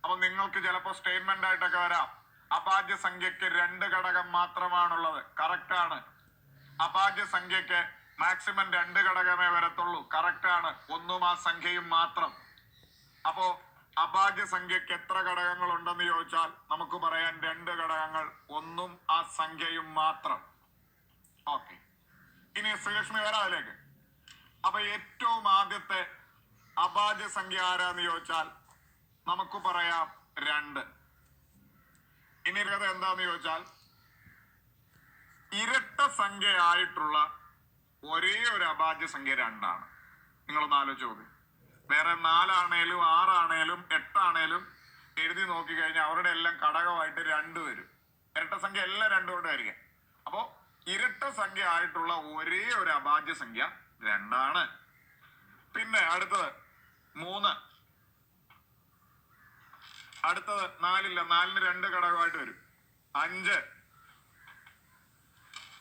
അപ്പൊ നിങ്ങൾക്ക് ചിലപ്പോ സ്റ്റേറ്റ്മെന്റ് ആയിട്ടൊക്കെ വരാം, അഭാജ്യ സംഖ്യക്ക് 2 ഘടകം മാത്രമാണുള്ളത്. കറക്റ്റ് ആണ്. അഭാജ്യ സംഖ്യക്ക് മാക്സിമം 2 ഘടകമേ വരത്തുള്ളൂ. കറക്റ്റ് ആണ്. ഒന്നും ആ സംഖ്യയും മാത്രം. അപ്പോ അഭാജ്യ സംഖ്യക്ക് എത്ര ഘടകങ്ങൾ ഉണ്ടെന്ന് ചോദിച്ചാൽ നമുക്ക് പറയാൻ 2 ഘടകങ്ങൾ, ഒന്നും ആ സംഖ്യയും മാത്രം. ഓക്കെ, ഇനി ശ്രീലക്ഷ്മി വരാം അതിലേക്ക്. അപ്പൊ ഏറ്റവും ആദ്യത്തെ അഭാജ്യ സംഖ്യ ആരാന്ന് ചോദിച്ചാൽ നമുക്ക് പറയാം 2. ഇനി കഥ എന്താന്ന് ചോദിച്ചാൽ ഇരട്ട സംഖ്യയായിട്ടുള്ള ഒരേ ഒരു അഭാജ്യ സംഖ്യ 2 ആണ്. നിങ്ങളൊന്ന് ആലോചിച്ച് നോക്ക്. വേറെ 4 ആണേലും 6 ആണേലും 8 ആണേലും എഴുതി നോക്കിക്കഴിഞ്ഞാൽ അവരുടെ എല്ലാം ഘടകമായിട്ട് 2 വരും. ഇരട്ട സംഖ്യ എല്ലാം 2 കൊണ്ട് ആയിരിക്കാം. അപ്പോ ഇരട്ട സംഖ്യ ആയിട്ടുള്ള ഒരേ ഒരു അഭാജ്യ സംഖ്യ 2 ആണ്. പിന്നെ അടുത്തത് 3. അടുത്തത് 4 4-ന് 2 ഘടകമായിട്ട് വരും. 5.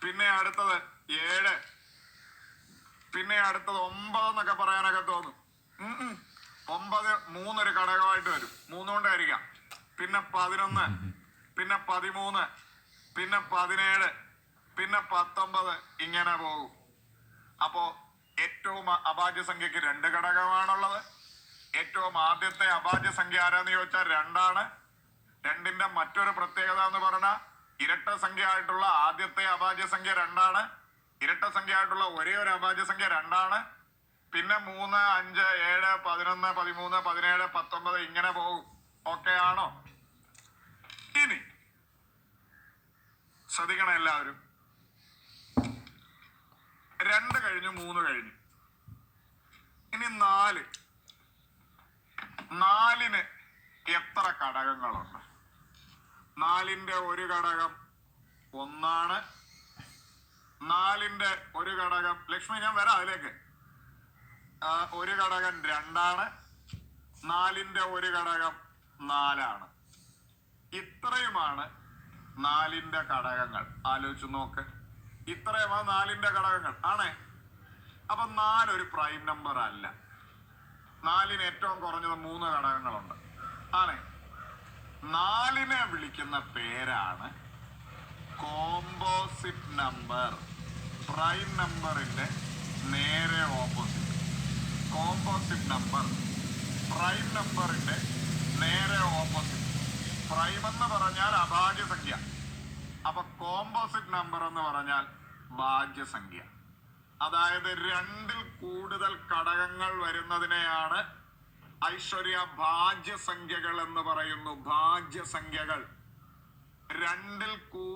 പിന്നെ അടുത്തത് 7. പിന്നെ അടുത്തത് 9 എന്നൊക്കെ പറയാനൊക്കെ തോന്നും. 9 3 ഒരു ഘടകമായിട്ട് വരും. 3 കൊണ്ടായിരിക്കാം. പിന്നെ 11, പിന്നെ 13, പിന്നെ 17, പിന്നെ 19, ഇങ്ങനെ പോകും. അപ്പോ ഏറ്റവും അഭാജ്യ സംഖ്യക്ക് 2 ഘടകമാണുള്ളത്. ഏറ്റവും ആദ്യത്തെ അഭാജ്യ സംഖ്യ ആരാന്ന് ചോദിച്ചാൽ 2 ആണ്. 2ന്റെ മറ്റൊരു പ്രത്യേകത എന്ന് പറഞ്ഞാൽ ഇരട്ട സംഖ്യ ആയിട്ടുള്ള ആദ്യത്തെ അഭാജ്യ സംഖ്യ 2 ആണ്. ഇരട്ട സംഖ്യ ആയിട്ടുള്ള ഒരേ ഒരു അഭാജ്യ സംഖ്യ 2 ആണ്. പിന്നെ 3, 5, 7, 11, 13, 17, 19, ഇങ്ങനെ പോകും. ഓക്കെ ആണോ? ഇനി ശ്രദ്ധിക്കണം എല്ലാവരും. 2 കഴിഞ്ഞു, 3 കഴിഞ്ഞു. ഇനി 4. 4-ന് എത്ര ഘടകങ്ങളുണ്ട്? 4-ന്റെ ഒരു ഘടകം 1 ആണ്. 4-ന്റെ ഒരു ഘടകം, ലക്ഷ്മി ഞാൻ വരാം അതിലേക്ക്, ഒരു ഘടകം 2 ആണ്. 4-ന്റെ ഒരു ഘടകം 4 ആണ്. ഇത്രയുമാണ് 4-ന്റെ ഘടകങ്ങൾ. ആലോചിച്ച് നോക്ക്. ഇത്രയുമാണ് 4-ന്റെ ഘടകങ്ങൾ ആണേ. അപ്പൊ 4 ഒരു പ്രൈം നമ്പർ അല്ല. 4-ന് ഏറ്റവും കുറഞ്ഞത് 3 ഘടകങ്ങളുണ്ട് ആണേ. 4-നെ വിളിക്കുന്ന പേരാണ് കോമ്പോസിറ്റ് നമ്പർ. പ്രൈം നമ്പറിന്റെ നേരെ ഓപ്പോസിറ്റ്. കോമ്പോസിറ്റ് നമ്പർ പ്രൈം നമ്പറിന്റെ നേരെ ഓപ്പോസിറ്റ്. പ്രൈം എന്ന് പറഞ്ഞാൽ അഭാജ്യ സംഖ്യ. അപ്പൊ കോമ്പോസിറ്റ് നമ്പർ എന്ന് പറഞ്ഞാൽ ഭാജ്യസംഖ്യ. അതായത് 2-ൽ കൂടുതൽ ഘടകങ്ങൾ വരുന്നതിനെയാണ് ഐശ്വര്യ ഭാജ്യസംഖ്യകൾ എന്ന് പറയുന്നു. ഭാജ്യസംഖ്യകൾ 2-ൽ